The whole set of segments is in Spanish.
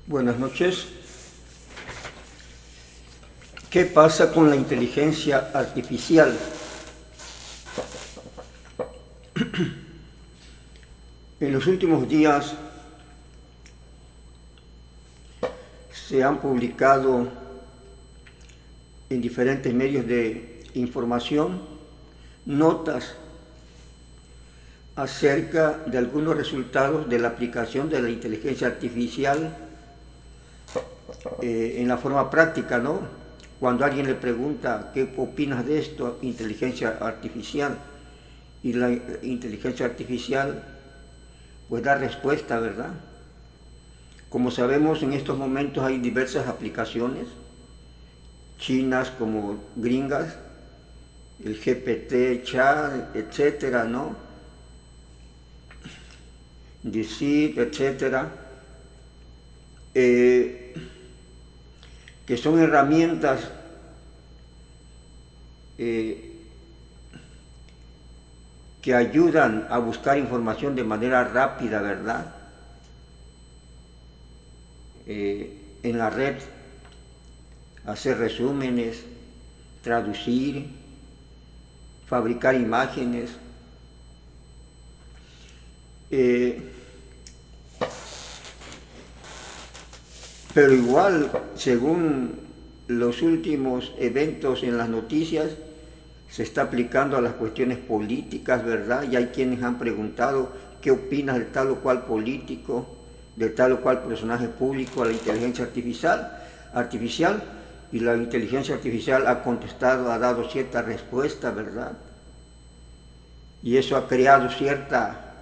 Buenas noches. ¿Qué pasa con la inteligencia artificial? En los últimos días se han publicado en diferentes medios de información notas acerca de algunos resultados de la aplicación de la inteligencia artificial en la forma práctica, ¿no? Cuando alguien le pregunta qué opinas de esto, inteligencia artificial, y la inteligencia artificial pues da respuesta, ¿verdad? Como sabemos, en estos momentos hay diversas aplicaciones, chinas como gringas, el GPT, Chat, etcétera, ¿no? DeepSeek, etcétera, que son herramientas que ayudan a buscar información de manera rápida, ¿verdad? En la red, hacer resúmenes, traducir, fabricar imágenes. Pero igual, según los últimos eventos en las noticias, se está aplicando a las cuestiones políticas, ¿verdad? Y hay quienes han preguntado qué opinas de tal o cual político, de tal o cual personaje público a la inteligencia artificial, y la inteligencia artificial ha contestado, ha dado cierta respuesta, ¿verdad? Y eso ha creado cierta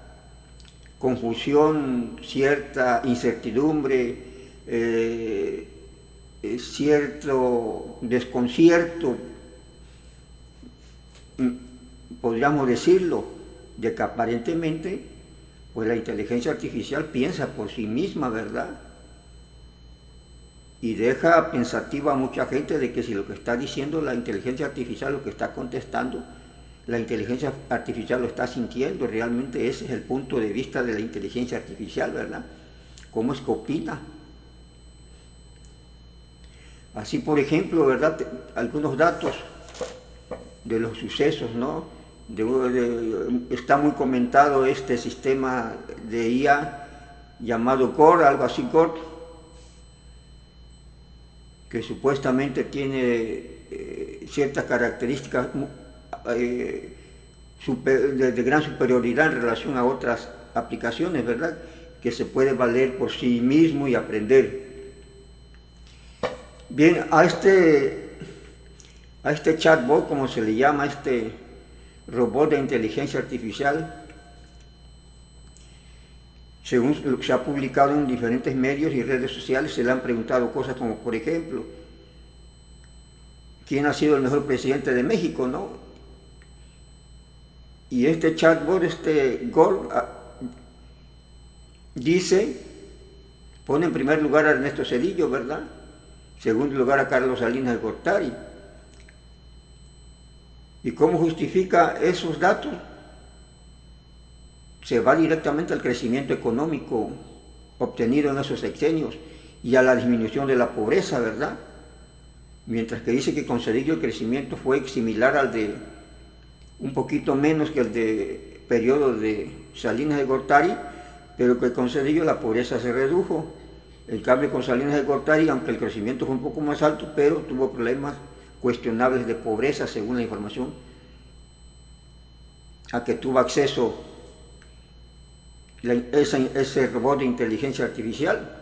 confusión, cierta incertidumbre, cierto desconcierto, podríamos decirlo, de que aparentemente pues la inteligencia artificial piensa por sí misma, ¿verdad? Y deja pensativa a mucha gente de que si lo que está diciendo la inteligencia artificial, lo que está contestando, la inteligencia artificial lo está sintiendo. Realmente ese es el punto de vista de la inteligencia artificial, ¿verdad? ¿Cómo es que opina? Así, por ejemplo, ¿verdad? Algunos datos de los sucesos, ¿no? Está muy comentado este sistema de IA llamado Core, algo así Core, que supuestamente tiene ciertas características de gran superioridad en relación a otras aplicaciones, ¿verdad? Que se puede valer por sí mismo y aprender. Bien, a este chatbot, como se le llama, este robot de inteligencia artificial, según lo que se ha publicado en diferentes medios y redes sociales, se le han preguntado cosas como, por ejemplo, ¿quién ha sido el mejor presidente de México, no? Y este chatbot, este Gore, pone en primer lugar a Ernesto Zedillo, ¿verdad? Segundo lugar a Carlos Salinas de Gortari. ¿Y cómo justifica esos datos? Se va directamente al crecimiento económico obtenido en esos sexenios y a la disminución de la pobreza, ¿verdad? Mientras que dice que con Zedillo el crecimiento fue similar al de, un poquito menos que el de periodo de Salinas de Gortari, pero que con Zedillo la pobreza se redujo. En cambio, con Salinas de Gortari, aunque el crecimiento fue un poco más alto, pero tuvo problemas cuestionables de pobreza, según la información a que tuvo acceso ese robot de inteligencia artificial.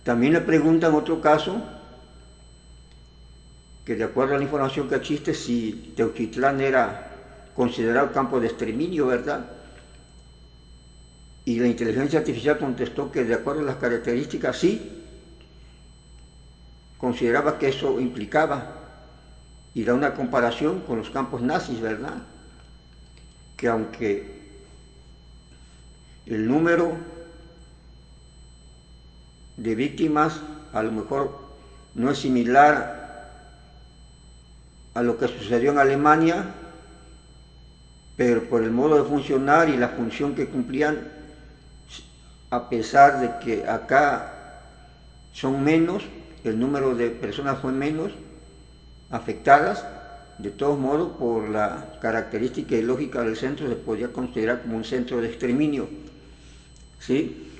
También le preguntan en otro caso, que de acuerdo a la información que existe, si Teuchitlán era considerado campo de exterminio, ¿verdad? Y la inteligencia artificial contestó que de acuerdo a las características sí, consideraba que eso implicaba, y da una comparación con los campos nazis, ¿verdad? Que aunque el número de víctimas a lo mejor no es similar a lo que sucedió en Alemania, pero por el modo de funcionar y la función que cumplían, a pesar de que acá son menos, el número de personas fue menos afectadas. De todos modos, por la característica y lógica del centro, se podría considerar como un centro de exterminio. ¿Sí?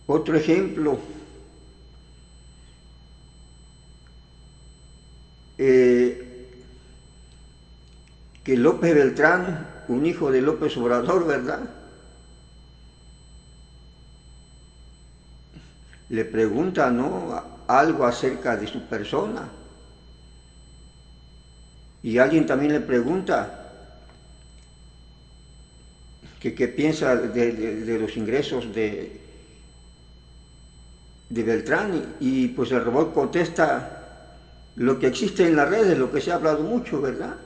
Otro ejemplo, que López Beltrán, un hijo de López Obrador, ¿verdad?, le pregunta, ¿no?, algo acerca de su persona. Y alguien también le pregunta que qué piensa de los ingresos de Beltrán, y pues el robot contesta lo que existe en las redes, lo que se ha hablado mucho, ¿verdad?,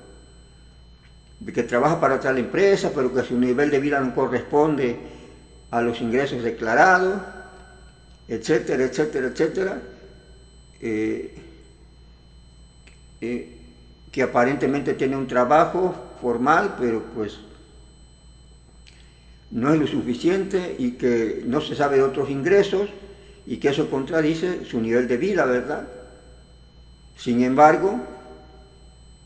de que trabaja para tal empresa, pero que su nivel de vida no corresponde a los ingresos declarados, etcétera, etcétera, etcétera, que aparentemente tiene un trabajo formal, pero pues no es lo suficiente, y que no se sabe de otros ingresos, y que eso contradice su nivel de vida, ¿verdad? Sin embargo,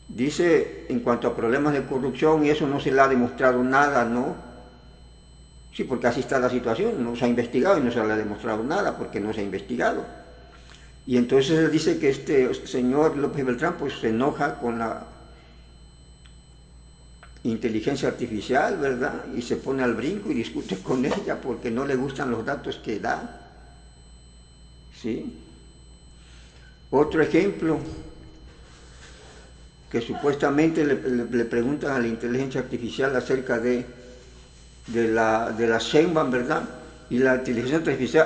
dice, en cuanto a problemas de corrupción, y eso no se le ha demostrado nada, ¿no? Sí, porque así está la situación, no se ha investigado y no se le ha demostrado nada, porque no se ha investigado. Y entonces dice que este señor López Beltrán pues se enoja con la inteligencia artificial, ¿verdad?, y se pone al brinco y discute con ella porque no le gustan los datos que da. ¿Sí? Otro ejemplo, que supuestamente le preguntan a la inteligencia artificial acerca de la Sheinbaum, ¿verdad?, y la inteligencia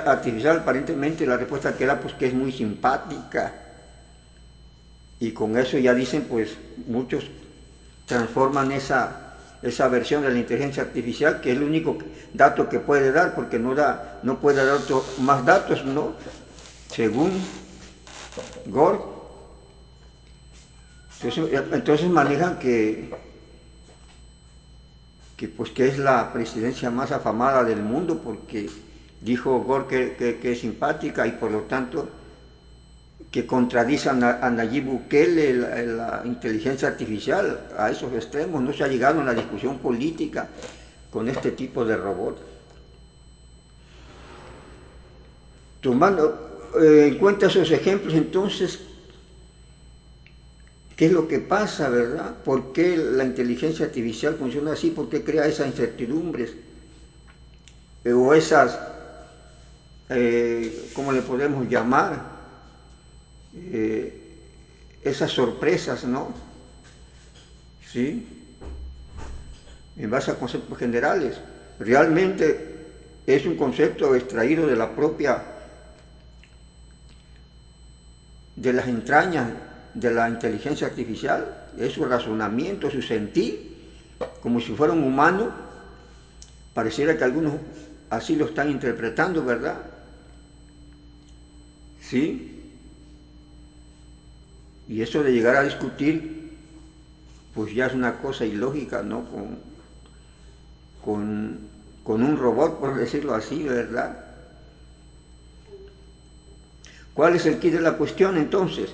artificial aparentemente la respuesta que da pues que es muy simpática, y con eso ya dicen, pues muchos transforman esa versión de la inteligencia artificial, que es el único dato que puede dar, porque no puede dar más datos, ¿no?, según Gore. Entonces manejan que es la presidencia más afamada del mundo, porque dijo Gore que es simpática, y por lo tanto que contradice a Nayib Bukele, la inteligencia artificial. A esos extremos no se ha llegado en la discusión política con este tipo de robot. Tomando en cuenta esos ejemplos, entonces, ¿qué es lo que pasa, verdad? ¿Por qué la inteligencia artificial funciona así? ¿Por qué crea esas incertidumbres? O esas, ¿cómo le podemos llamar? Esas sorpresas, ¿no? ¿Sí? En base a conceptos generales. Realmente es un concepto extraído de de las entrañas de la inteligencia artificial, es su razonamiento, su sentir, como si fuera un humano. Pareciera que algunos así lo están interpretando, ¿verdad? ¿Sí? Y eso de llegar a discutir, pues ya es una cosa ilógica, ¿no?, con un robot, por decirlo así, ¿verdad? ¿Cuál es el quid de la cuestión, entonces?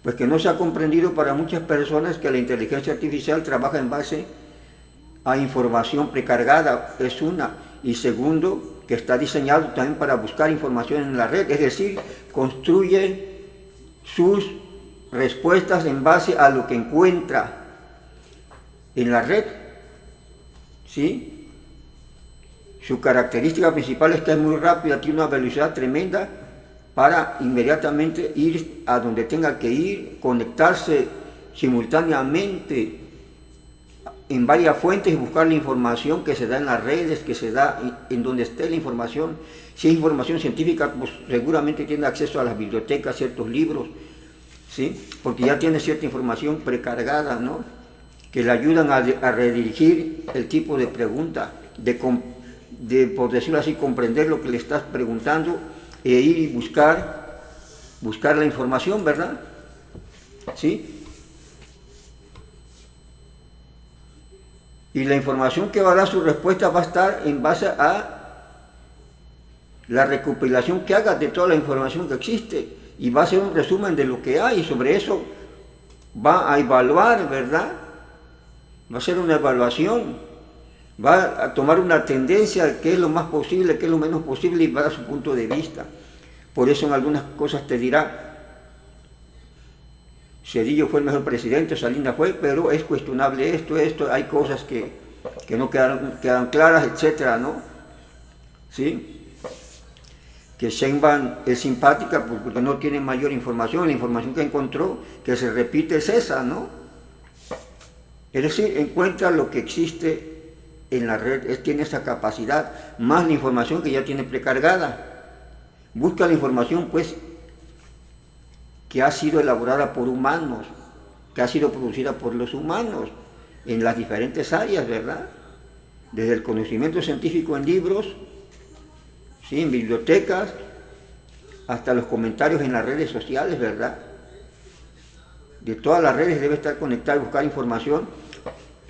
Pues que no se ha comprendido para muchas personas que la inteligencia artificial trabaja en base a información precargada, es una, y segundo, que está diseñado también para buscar información en la red, es decir, construye sus respuestas en base a lo que encuentra en la red. ¿Sí? Su característica principal es que es muy rápida, tiene una velocidad tremenda para inmediatamente ir a donde tenga que ir, conectarse simultáneamente en varias fuentes y buscar la información que se da en las redes, que se da en donde esté la información. Si es información científica, pues seguramente tiene acceso a las bibliotecas, ciertos libros, ¿sí?, porque ya tiene cierta información precargada, ¿no?, que le ayudan a redirigir el tipo de pregunta, de, por decirlo así, comprender lo que le estás preguntando e ir y buscar la información, ¿verdad? ¿Sí? Y la información que va a dar su respuesta va a estar en base a la recopilación que haga de toda la información que existe y va a hacer un resumen de lo que hay y sobre eso va a evaluar, ¿verdad? Va a hacer una evaluación, va a tomar una tendencia de qué es lo más posible, qué es lo menos posible y va a dar su punto de vista. Por eso en algunas cosas te dirá, Zedillo fue el mejor presidente, Salinas fue, pero es cuestionable esto, hay cosas que no quedan claras, etcétera, ¿no? ¿Sí? Que Sheinbaum es simpática porque no tiene mayor información, la información que encontró, que se repite, es esa, ¿no? Es decir, encuentra lo que existe en la red, tiene esa capacidad, más la información que ya tiene precargada. Busca la información, pues, que ha sido elaborada por humanos, que ha sido producida por los humanos en las diferentes áreas, ¿verdad? Desde el conocimiento científico en libros, ¿sí? En bibliotecas, hasta los comentarios en las redes sociales, ¿verdad? De todas las redes debe estar conectado y buscar información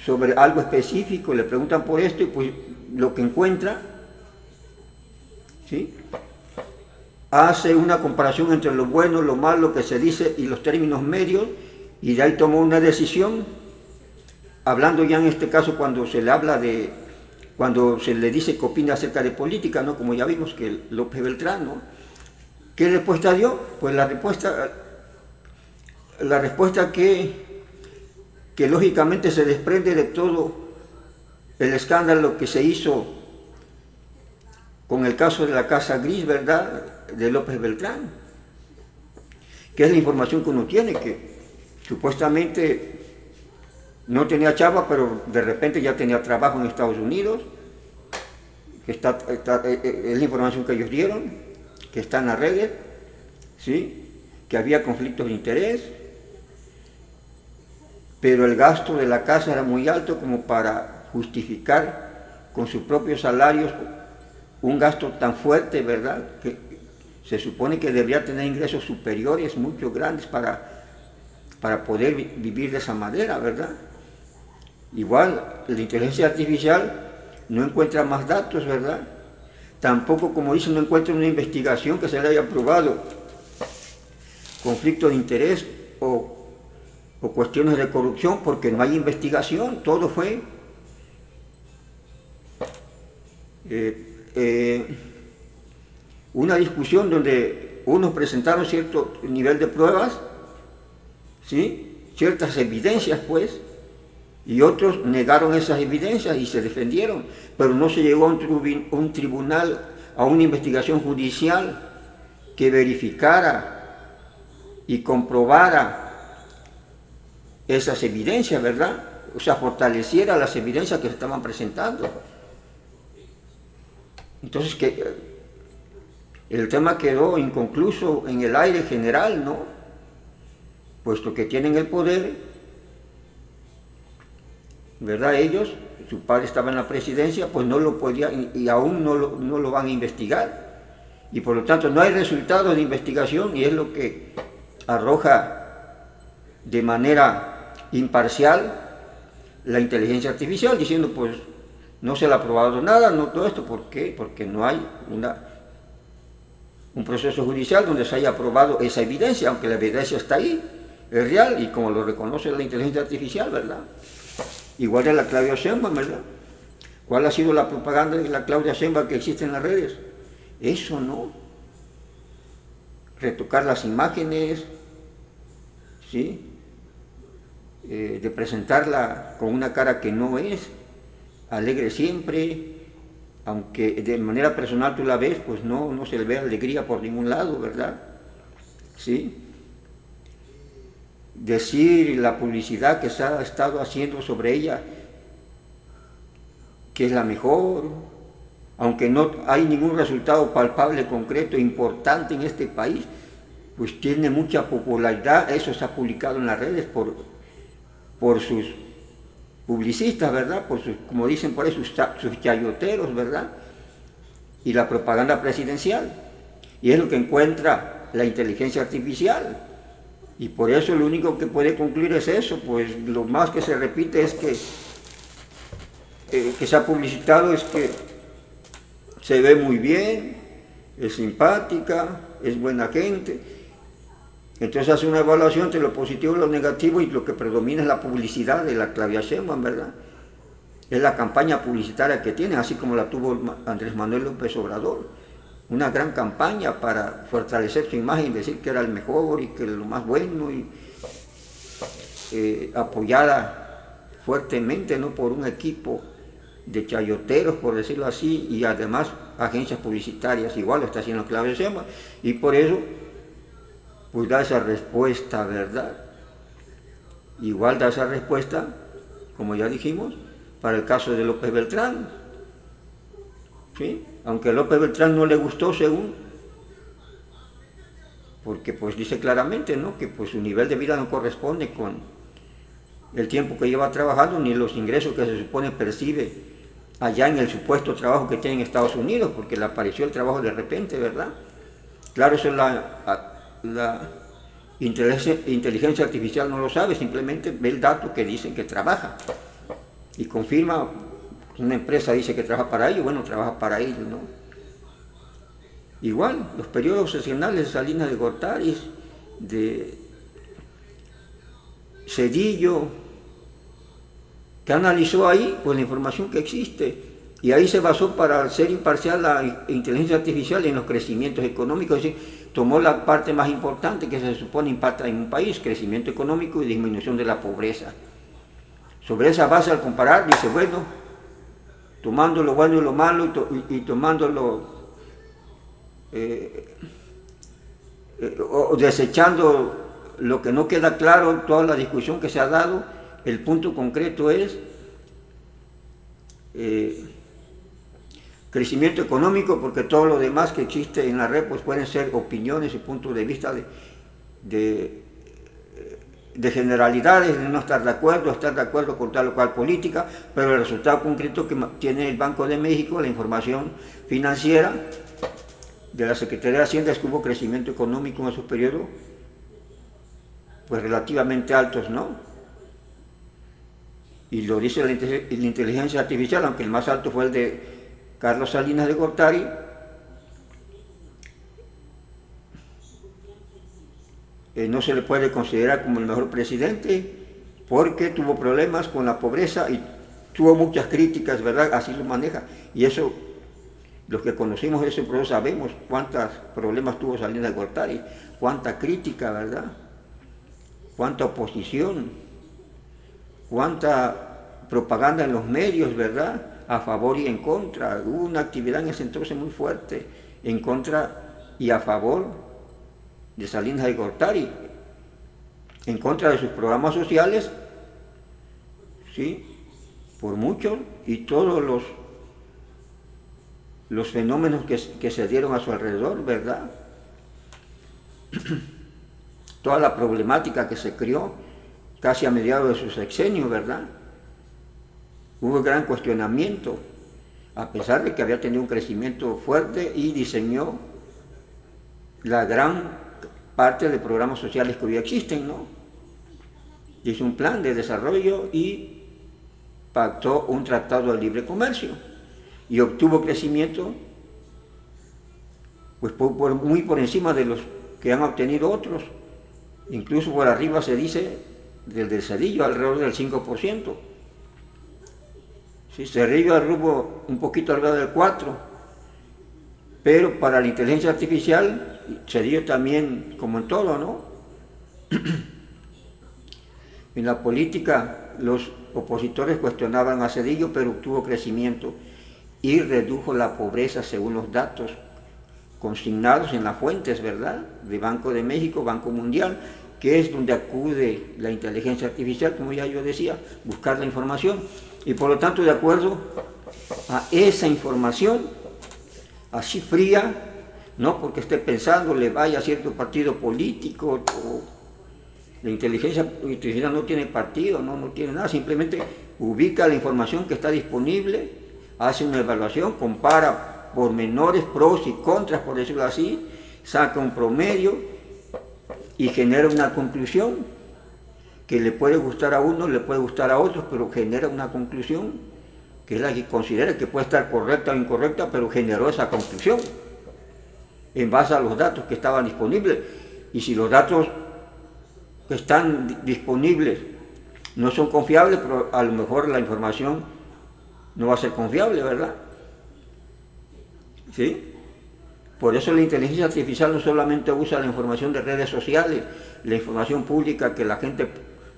sobre algo específico, le preguntan por esto y pues lo que encuentra, ¿sí? Hace una comparación entre lo bueno, lo malo que se dice y los términos medios, y de ahí tomó una decisión, hablando ya en este caso cuando se le habla de, cuando se le dice que opina acerca de política, ¿no? Como ya vimos que López Beltrán, ¿no? ¿Qué respuesta dio? Pues la respuesta que lógicamente se desprende de todo el escándalo que se hizo con el caso de la Casa Gris, ¿verdad?, de López Beltrán, que es la información que uno tiene, que supuestamente no tenía chava, pero de repente ya tenía trabajo en Estados Unidos, que es la información que ellos dieron, que está en las redes, ¿sí?, que había conflictos de interés, pero el gasto de la casa era muy alto como para justificar con sus propios salarios un gasto tan fuerte, ¿verdad?, que se supone que debería tener ingresos superiores, mucho grandes, para poder vivir de esa manera, ¿verdad? Igual, la inteligencia artificial no encuentra más datos, ¿verdad? Tampoco, como dicen, no encuentra una investigación que se le haya probado conflicto de interés o cuestiones de corrupción, porque no hay investigación, todo fue una discusión donde unos presentaron cierto nivel de pruebas, ¿sí?, ciertas evidencias, pues, y otros negaron esas evidencias y se defendieron, pero no se llegó a un tribunal, a una investigación judicial que verificara y comprobara esas evidencias, ¿verdad? O sea, fortaleciera las evidencias que se estaban presentando. Entonces, el tema quedó inconcluso en el aire general, ¿no? Puesto que tienen el poder, ¿verdad? Ellos, su padre estaba en la presidencia, pues no lo podían y aún no lo van a investigar. Y por lo tanto no hay resultados de investigación y es lo que arroja de manera imparcial la inteligencia artificial, diciendo pues no se le ha probado nada, no todo esto. ¿Por qué? Porque no hay un proceso judicial donde se haya probado esa evidencia, aunque la evidencia está ahí, es real, y como lo reconoce la inteligencia artificial, ¿verdad? Igual de la Claudia Sheinbaum, ¿verdad? ¿Cuál ha sido la propaganda de la Claudia Sheinbaum que existe en las redes? Eso no. Retocar las imágenes, ¿sí? De presentarla con una cara que no es, alegre siempre, aunque de manera personal tú la ves, pues no se le ve alegría por ningún lado, ¿verdad? ¿Sí? Decir la publicidad que se ha estado haciendo sobre ella, que es la mejor, aunque no hay ningún resultado palpable, concreto, importante en este país, pues tiene mucha popularidad. Eso se ha publicado en las redes por sus publicistas, ¿verdad? Por sus, como dicen por ahí, sus chayoteros, ¿verdad? Y la propaganda presidencial. Y es lo que encuentra la inteligencia artificial. Y por eso lo único que puede concluir es eso, pues lo más que se repite es que se ha publicitado es que se ve muy bien, es simpática, es buena gente. Entonces hace una evaluación entre lo positivo y lo negativo, y lo que predomina es la publicidad de la Claudia Sheinbaum, ¿verdad? Es la campaña publicitaria que tiene, así como la tuvo Andrés Manuel López Obrador. Una gran campaña para fortalecer su imagen, decir que era el mejor y que era lo más bueno, y apoyada fuertemente, ¿no?, por un equipo de chayoteros, por decirlo así, y además agencias publicitarias. Igual lo está haciendo Claudia Sheinbaum, y por eso pues da esa respuesta, ¿verdad? Igual da esa respuesta, como ya dijimos, para el caso de López Beltrán, ¿sí? Aunque a López Beltrán no le gustó, según, porque pues dice claramente, ¿no?, que pues su nivel de vida no corresponde con el tiempo que lleva trabajando, ni los ingresos que se supone percibe allá en el supuesto trabajo que tiene en Estados Unidos, porque le apareció el trabajo de repente, ¿verdad? Claro, eso la inteligencia artificial no lo sabe, simplemente ve el dato que dicen que trabaja y confirma. Una empresa dice que trabaja para ellos, bueno, trabaja para ellos, ¿no? Igual, los periodos sesionales de Salinas de Gortari, de Zedillo, que analizó ahí pues la información que existe, y ahí se basó para ser imparcial la inteligencia artificial en los crecimientos económicos. Es decir, tomó la parte más importante que se supone impacta en un país: crecimiento económico y disminución de la pobreza. Sobre esa base, al comparar, dice, bueno, tomando lo bueno y lo malo, y tomando o desechando lo que no queda claro, toda la discusión que se ha dado, el punto concreto es crecimiento económico, porque todo lo demás que existe en la red pues pueden ser opiniones y puntos de vista de generalidades, de no estar de acuerdo con tal o cual política, pero el resultado concreto que tiene el Banco de México, la información financiera de la Secretaría de Hacienda, es que hubo crecimiento económico en esos periodos pues relativamente altos, ¿no? Y lo dice la inteligencia artificial, aunque el más alto fue el de Carlos Salinas de Gortari. No se le puede considerar como el mejor presidente, porque tuvo problemas con la pobreza y tuvo muchas críticas, ¿verdad? Así lo maneja. Y eso, los que conocimos ese proceso sabemos cuántos problemas tuvo Salinas de Gortari, cuánta crítica, ¿verdad? Cuánta oposición, cuánta propaganda en los medios, ¿verdad?, a favor y en contra. Hubo una actividad en ese entonces muy fuerte en contra y a favor de Salinas de Gortari, en contra de sus programas sociales, ¿sí?, por mucho, y todos los fenómenos que se dieron a su alrededor, ¿verdad? Toda la problemática que se creó casi a mediados de su sexenio, ¿verdad? Hubo gran cuestionamiento, a pesar de que había tenido un crecimiento fuerte y diseñó la gran parte de programas sociales que hoy existen, ¿no? Hizo un plan de desarrollo y pactó un tratado de libre comercio y obtuvo crecimiento pues muy por encima de los que han obtenido otros, incluso por arriba se dice del Zedillo, alrededor del 5%. Sí, Zedillo arrugó un poquito arriba del 4%, pero para la inteligencia artificial Zedillo también, como en todo, ¿no? En la política los opositores cuestionaban a Zedillo, pero obtuvo crecimiento y redujo la pobreza según los datos consignados en las fuentes, ¿verdad?, de Banco de México, Banco Mundial, que es donde acude la inteligencia artificial, como ya yo decía, buscar la información. Y por lo tanto, de acuerdo a esa información, así fría, no porque esté pensando le vaya a cierto partido político, o la inteligencia artificial no tiene partido, no tiene nada, simplemente ubica la información que está disponible, hace una evaluación, compara pormenores, pros y contras, por decirlo así, saca un promedio y genera una conclusión que le puede gustar a uno, le puede gustar a otros, pero genera una conclusión que es la que considera que puede estar correcta o incorrecta, pero generó esa conclusión. en base a los datos que estaban disponibles. Y si los datos que están disponibles no son confiables, pero a lo mejor la información no va a ser confiable, ¿verdad? ¿Sí? Por eso la inteligencia artificial no solamente usa la información de redes sociales, la información pública que la gente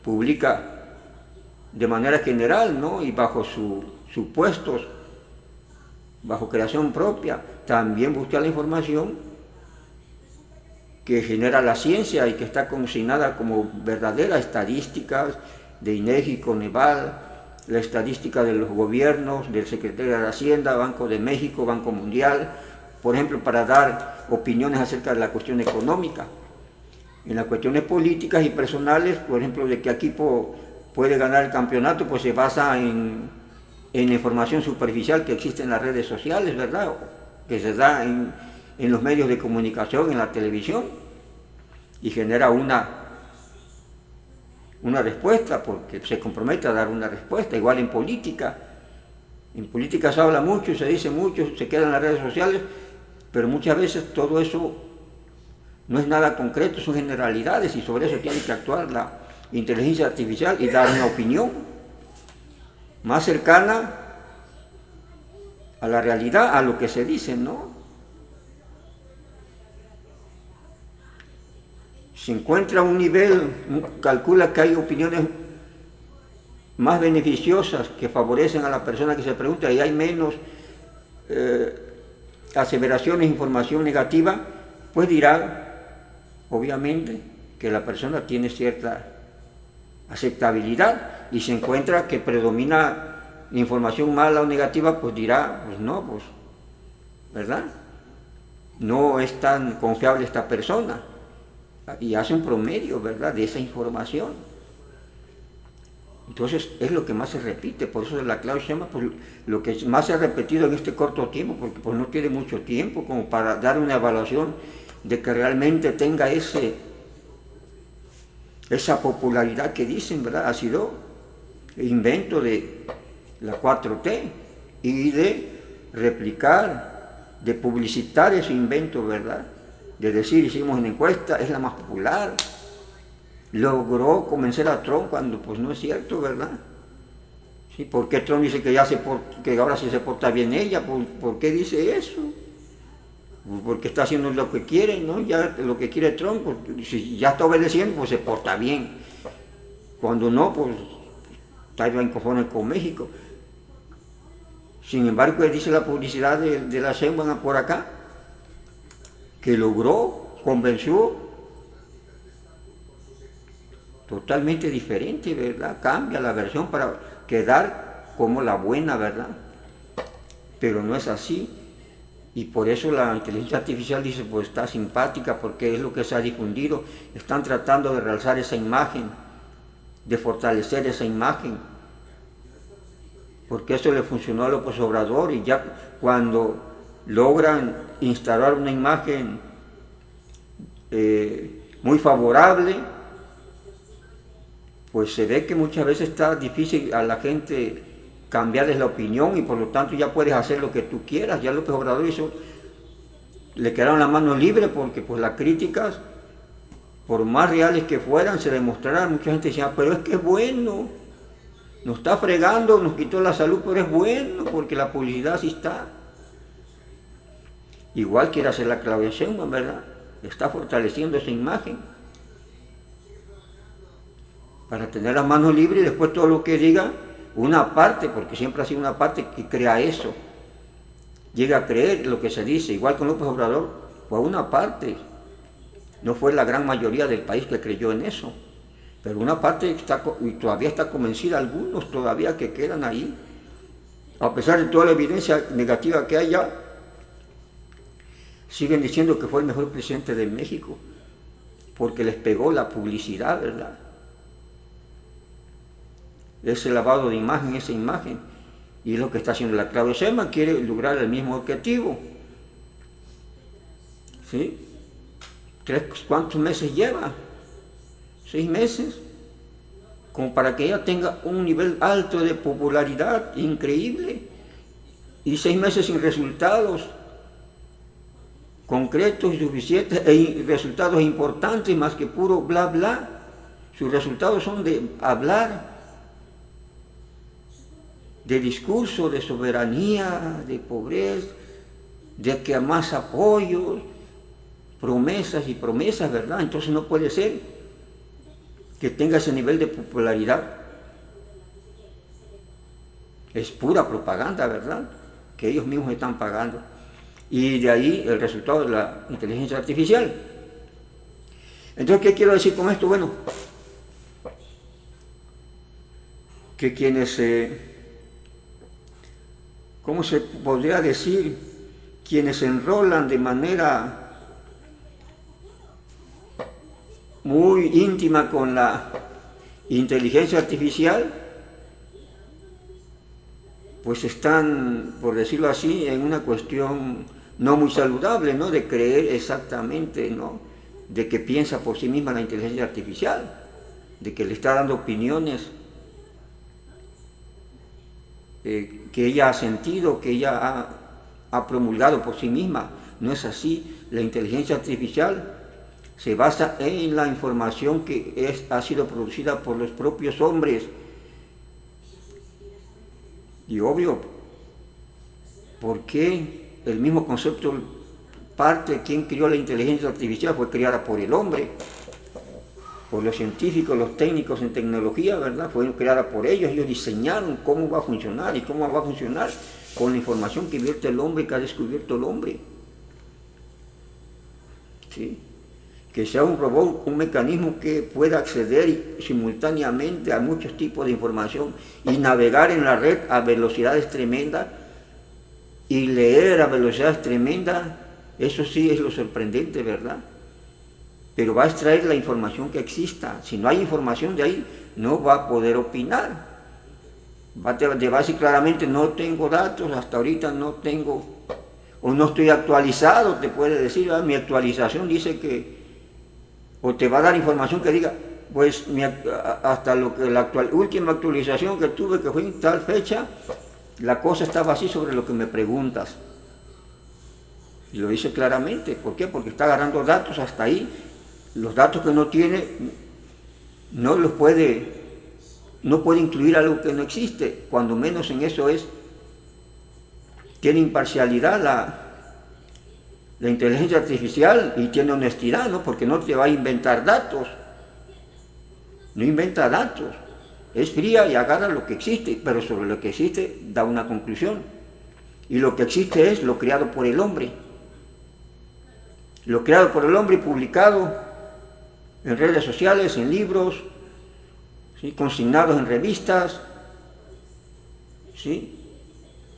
publica de manera general, ¿no? Y bajo sus supuestos, bajo creación propia, también busca la información que genera la ciencia y que está consignada como verdadera, estadísticas de INEGI, Coneval, la estadística de los gobiernos, del Secretario de Hacienda, Banco de México, Banco Mundial, por ejemplo, para dar opiniones acerca de la cuestión económica. En las cuestiones políticas y personales, por ejemplo, de qué equipo puede ganar el campeonato, pues se basa en la información superficial que existe en las redes sociales, ¿verdad? Que se da en los medios de comunicación, en la televisión, y genera una respuesta, porque se compromete a dar una respuesta. Igual en política. En política se habla mucho, se dice mucho, se queda en las redes sociales, pero muchas veces todo eso no es nada concreto, son generalidades, y sobre eso tiene que actuar la inteligencia artificial y dar una opinión más cercana a la realidad, a lo que se dice, ¿no? Se encuentra un nivel, calcula que hay opiniones más beneficiosas que favorecen a la persona que se pregunta y hay menos aseveraciones, información negativa, pues dirá, obviamente, que la persona tiene cierta aceptabilidad, y se encuentra que predomina información mala o negativa, pues dirá, pues no, pues, ¿verdad? No es tan confiable esta persona, y hace un promedio, ¿verdad?, de esa información. Entonces es lo que más se repite, por eso la Claudia Sheinbaum, pues, lo que más se ha repetido en este corto tiempo, porque pues no tiene mucho tiempo como para dar una evaluación de que realmente tenga esa popularidad que dicen, ¿verdad? Ha sido el invento de la 4T y de replicar, de publicitar ese invento, ¿verdad? De decir, hicimos una encuesta, es la más popular. Logró convencer a Trump cuando pues no es cierto, ¿verdad? ¿Sí? ¿Por qué Trump dice que que ahora sí se porta bien ella? ¿Por qué dice eso? Pues porque está haciendo lo que quiere, ¿no? Ya lo que quiere Trump, pues, si ya está obedeciendo, pues se porta bien. Cuando no, pues está inconforme con México. Sin embargo, dice la publicidad de la Sheinbaum por acá, que logró, convenció, totalmente diferente, ¿verdad? Cambia la versión para quedar como la buena, ¿verdad? Pero no es así. Y por eso la inteligencia artificial dice, pues está simpática, porque es lo que se ha difundido. Están tratando de realzar esa imagen, de fortalecer esa imagen, porque eso le funcionó a López Obrador, y ya cuando logran instalar una imagen muy favorable, pues se ve que muchas veces está difícil a la gente cambiarles la opinión, y por lo tanto ya puedes hacer lo que tú quieras. Ya López Obrador le quedaron las manos libres, porque pues las críticas, por más reales que fueran, se demostraran. Mucha gente decía, pero es que es bueno, nos está fregando, nos quitó la salud, pero es bueno, porque la publicidad sí está. Igual quiere hacer la Claudia Sheinbaum, ¿verdad? Está fortaleciendo esa imagen para tener las manos libres, y después todo lo que diga, una parte, porque siempre ha sido una parte que crea eso, llega a creer lo que se dice. Igual con López Obrador, fue una parte, no fue la gran mayoría del país que creyó en eso, pero una parte y todavía está convencida, algunos todavía que quedan ahí, a pesar de toda la evidencia negativa que haya, siguen diciendo que fue el mejor presidente de México, porque les pegó la publicidad, ¿verdad? Ese lavado de imagen, esa imagen, y es lo que está haciendo la Claudia Sheinbaum, quiere lograr el mismo objetivo. ¿Sí? ¿Cuántos meses lleva? 6 meses, como para que ella tenga un nivel alto de popularidad, increíble, y 6 meses sin resultados, concretos y suficientes e resultados importantes más que puro bla bla. Sus resultados son de hablar, de discurso, de soberanía, de pobreza, de que más apoyos, promesas y promesas, ¿verdad? Entonces no puede ser que tenga ese nivel de popularidad. Es pura propaganda, ¿verdad? Que ellos mismos están pagando. Y de ahí el resultado de la inteligencia artificial. Entonces, ¿qué quiero decir con esto? Bueno, que quienes, ¿cómo se podría decir? Quienes se enrolan de manera muy íntima con la inteligencia artificial, pues están, por decirlo así, en una cuestión no muy saludable, ¿no? De creer exactamente, ¿no? De que piensa por sí misma la inteligencia artificial, de que le está dando opiniones que ella ha sentido, que ella ha promulgado por sí misma. No es así. La inteligencia artificial se basa en la información que ha sido producida por los propios hombres. Y obvio, porque el mismo concepto parte de quien creó la inteligencia artificial fue creada por el hombre, por los científicos, los técnicos en tecnología, ¿verdad? Fue creada por ellos diseñaron cómo va a funcionar y cómo va a funcionar con la información que vierte el hombre, que ha descubierto el hombre. ¿Sí? Que sea un robot, un mecanismo que pueda acceder simultáneamente a muchos tipos de información y navegar en la red a velocidades tremendas y leer a velocidades tremendas, eso sí es lo sorprendente, ¿verdad? Pero va a extraer la información que exista. Si no hay información de ahí, no va a poder opinar. Va a decir claramente, no tengo datos, hasta ahorita no tengo, o no estoy actualizado, te puede decir, mi actualización dice que, o te va a dar información que diga, pues hasta lo que la última actualización que tuve, que fue en tal fecha, la cosa estaba así sobre lo que me preguntas. Y lo dice claramente. ¿Por qué? Porque está agarrando datos hasta ahí. Los datos que no tiene, no puede incluir algo que no existe, cuando menos en eso tiene imparcialidad la inteligencia artificial y tiene honestidad, ¿no? Porque no te va a inventar datos, no inventa datos, es fría y agarra lo que existe, pero sobre lo que existe da una conclusión, y lo que existe es lo creado por el hombre, lo creado por el hombre y publicado en redes sociales, en libros, ¿sí? Consignados en revistas, ¿sí?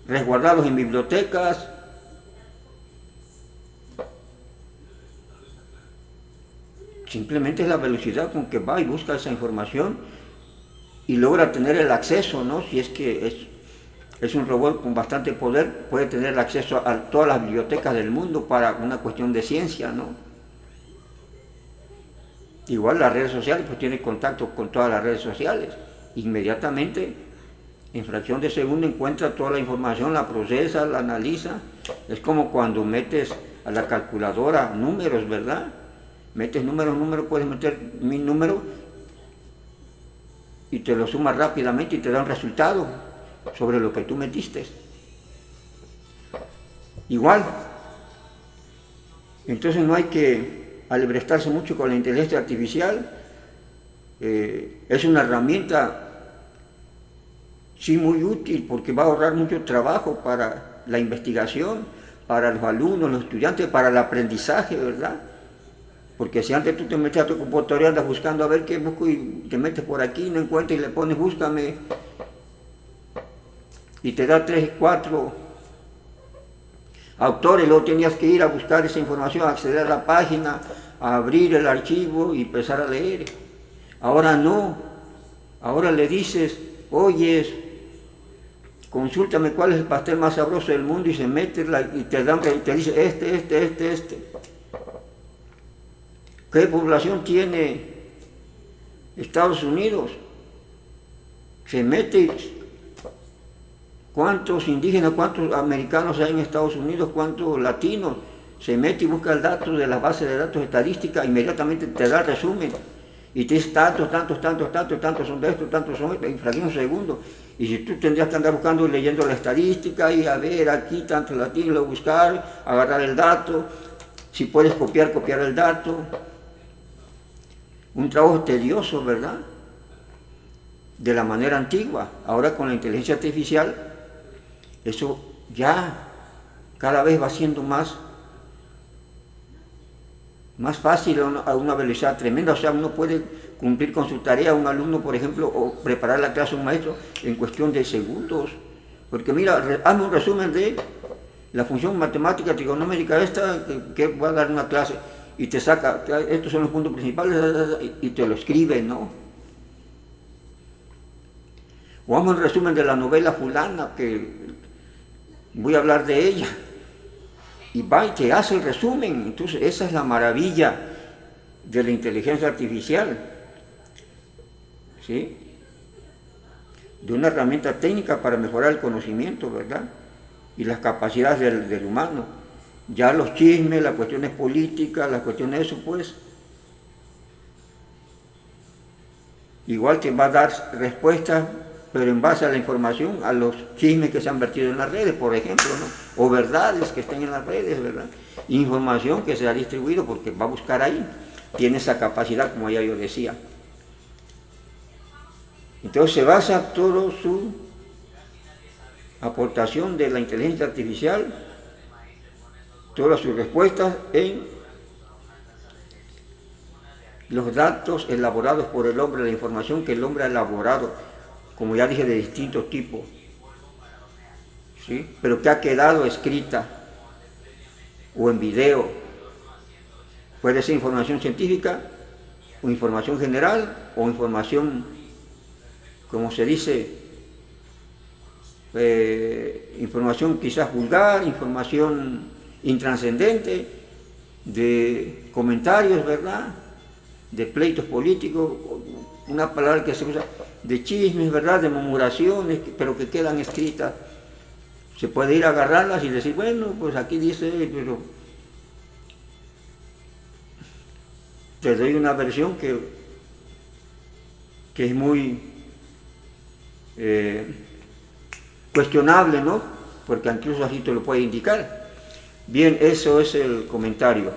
Resguardados en bibliotecas. Simplemente es la velocidad con que va y busca esa información y logra tener el acceso, ¿no? Si es que es un robot con bastante poder, puede tener el acceso a todas las bibliotecas del mundo para una cuestión de ciencia, ¿no? Igual las redes sociales, pues tiene contacto con todas las redes sociales. Inmediatamente, en fracción de segundo, encuentra toda la información, la procesa, la analiza. Es como cuando metes a la calculadora números, ¿verdad? Metes números, puedes meter 1000 números y te lo sumas rápidamente y te da un resultado sobre lo que tú metiste. Igual. Entonces no hay que alebrestarse mucho con la inteligencia artificial. Es una herramienta sí muy útil porque va a ahorrar mucho trabajo para la investigación, para los alumnos, los estudiantes, para el aprendizaje, ¿verdad? Porque si antes tú te metes a tu computadora y andas buscando a ver qué busco y te metes por aquí, no encuentras y le pones búscame y te da 3, 4 autores, luego tenías que ir a buscar esa información, acceder a la página, a abrir el archivo y empezar a leer. Ahora no, ahora le dices, oyes, consúltame cuál es el pastel más sabroso del mundo y se mete y te dice este. ¿Qué población tiene Estados Unidos? Se mete, ¿cuántos indígenas, cuántos americanos hay en Estados Unidos, cuántos latinos? se mete y busca el dato de la base de datos estadística, inmediatamente te da el resumen y te dice tantos son de esto, tantos son en fracción de segundo. Y si tú tendrías que andar buscando y leyendo la estadística y a ver aquí tanto latín, lo buscar, agarrar el dato, si puedes copiar el dato. Un trabajo tedioso, ¿verdad? De la manera antigua. Ahora con la inteligencia artificial, eso ya cada vez va siendo más fácil a una velocidad tremenda. O sea, uno puede cumplir con su tarea, un alumno, por ejemplo, o preparar la clase a un maestro en cuestión de segundos. Porque mira, hazme un resumen de la función matemática trigonométrica esta que voy a dar una clase, y te saca, estos son los puntos principales, y te lo escribe, ¿no? O hazme un resumen de la novela fulana, que voy a hablar de ella, y va y te hace el resumen. Entonces esa es la maravilla de la inteligencia artificial, ¿sí? De una herramienta técnica para mejorar el conocimiento, ¿verdad? Y las capacidades del humano. Ya los chismes, las cuestiones políticas, las cuestiones de eso, pues, igual te va a dar respuestas, pero en base a la información, a los chismes que se han vertido en las redes, por ejemplo, ¿no? O verdades que estén en las redes, ¿verdad? Información que se ha distribuido, porque va a buscar ahí, tiene esa capacidad, como ya yo decía. Entonces se basa toda su aportación de la inteligencia artificial, todas sus respuestas en los datos elaborados por el hombre, la información que el hombre ha elaborado, como ya dije, de distintos tipos, ¿sí? Pero que ha quedado escrita o en video. Puede ser información científica, o información general, o información, como se dice, información quizás vulgar, información intranscendente, de comentarios, ¿verdad?, de pleitos políticos, una palabra que se usa, de chismes, ¿verdad?, de murmuraciones, pero que quedan escritas. Se puede ir a agarrarlas y decir, bueno, pues aquí dice, pero te doy una versión que es muy cuestionable, ¿no? Porque incluso así te lo puede indicar. Bien, eso es el comentario.